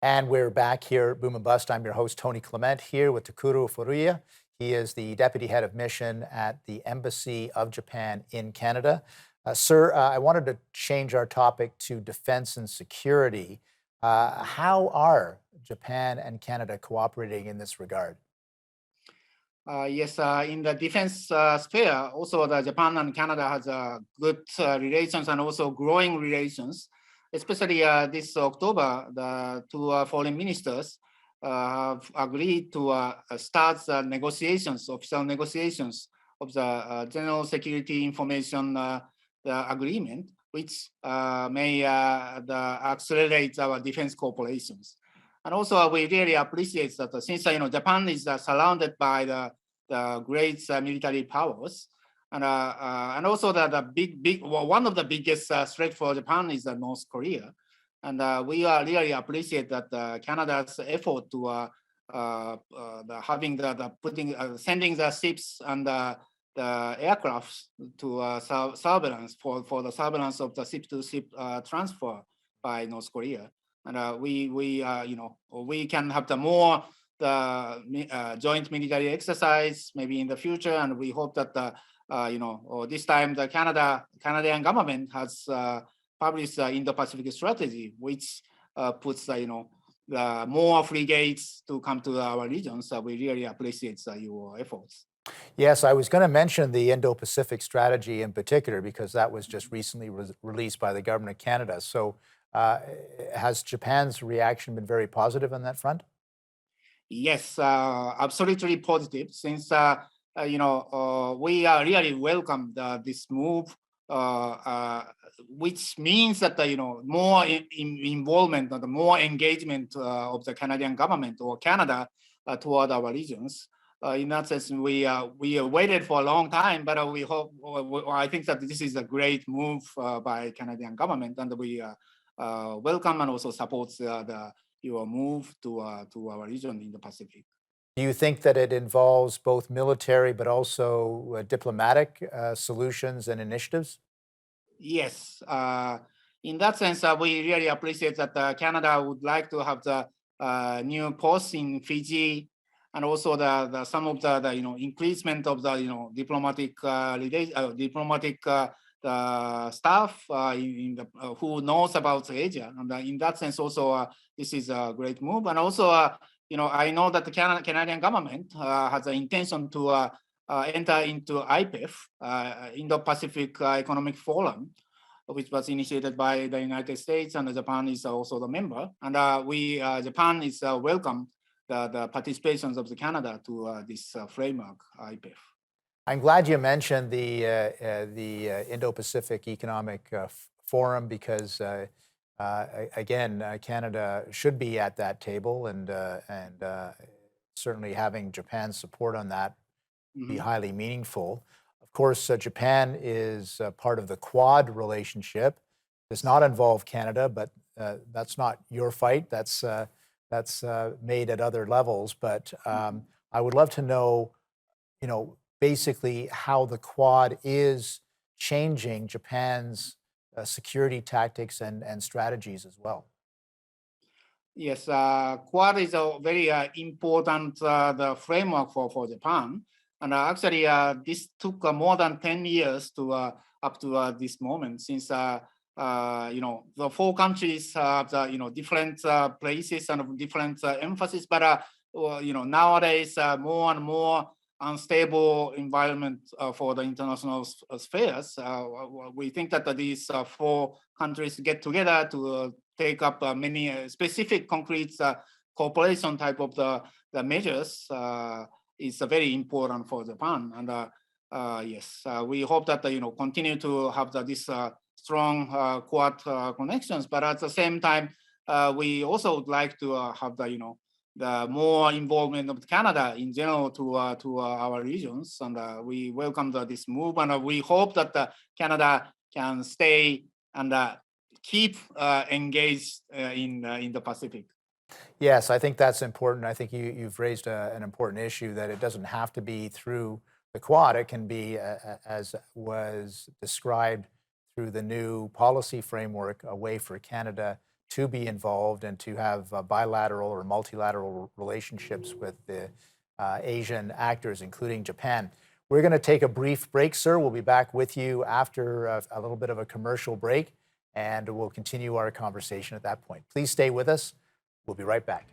And we're back here at Boom and Bust. I'm your host, Tony Clement, here with Takuro Furuya. He is the Deputy Head of Mission at the Embassy of Japan in Canada. Sir, I wanted to change our topic to defense and security. How are Japan and Canada cooperating in this regard? Yes, in the defense sphere, also the Japan and Canada has good relations and also growing relations. Especially this October, the two foreign ministers have agreed to start the negotiations, official negotiations of the General Security Information the agreement, which may accelerate our defense cooperations. And also, we really appreciate that since Japan is surrounded by the great military powers, and also one of the biggest threat for Japan is North Korea, and we really appreciate that Canada's effort to sending the ships and the aircraft to surveillance for the surveillance of the ship-to-ship transfer by North Korea. And we can have the joint military exercise maybe in the future, and we hope that this time the Canadian government has published the Indo-Pacific strategy, which puts the more frigates to come to our region. So we really appreciate your efforts. Yes, I was going to mention the Indo-Pacific strategy in particular because that was just recently released by the government of Canada. So has Japan's reaction been very positive on that front? Yes, absolutely positive. Since we really welcome this move, which means that more involvement and more engagement of the Canadian government or Canada toward our regions. In that sense, we waited for a long time, but we hope. I think that this is a great move by Canadian government, and we welcome and also support your move to our region in the Pacific. Do you think that it involves both military but also diplomatic solutions and initiatives? Yes. In that sense, we really appreciate that Canada would like to have the new post in Fiji, and also the some of the increasement of the diplomatic staff who knows about Asia, and in that sense also this is a great move. And also I know that the Canadian government has an intention to enter into IPEF, Indo-Pacific Economic Forum, which was initiated by the United States, and Japan is also the member. And Japan is welcome the participations of the Canada to this framework, IPEF. I'm glad you mentioned the Indo-Pacific Economic Forum because, again, Canada should be at that table, and certainly having Japan's support on that would be highly meaningful. Of course, Japan is part of the Quad relationship. Does not involve Canada, but that's not your fight. That's made at other levels. But I would love to know, basically how the Quad is changing Japan's security tactics and strategies as well. Yes, Quad is a very important the framework for Japan. And actually, this took more than 10 years to up to this moment, since the four countries have different places and different emphasis. But nowadays, more and more unstable environment for the international spheres. We think that these four countries get together to take up many specific concrete cooperation type of the measures is very important for Japan. And yes, we hope that continue to have this strong Quad connections. But at the same time, we also would like to have the more involvement of Canada in general to our regions, and we welcome this move, and we hope that Canada can stay and keep engaged in the Pacific. Yes, I think that's important. I think you've raised an important issue that it doesn't have to be through the Quad. It can be, as was described through the new policy framework, a way for Canada to be involved and to have bilateral or multilateral relationships with the Asian actors, including Japan. We're going to take a brief break, sir. We'll be back with you after a little bit of a commercial break, and we'll continue our conversation at that point. Please stay with us. We'll be right back.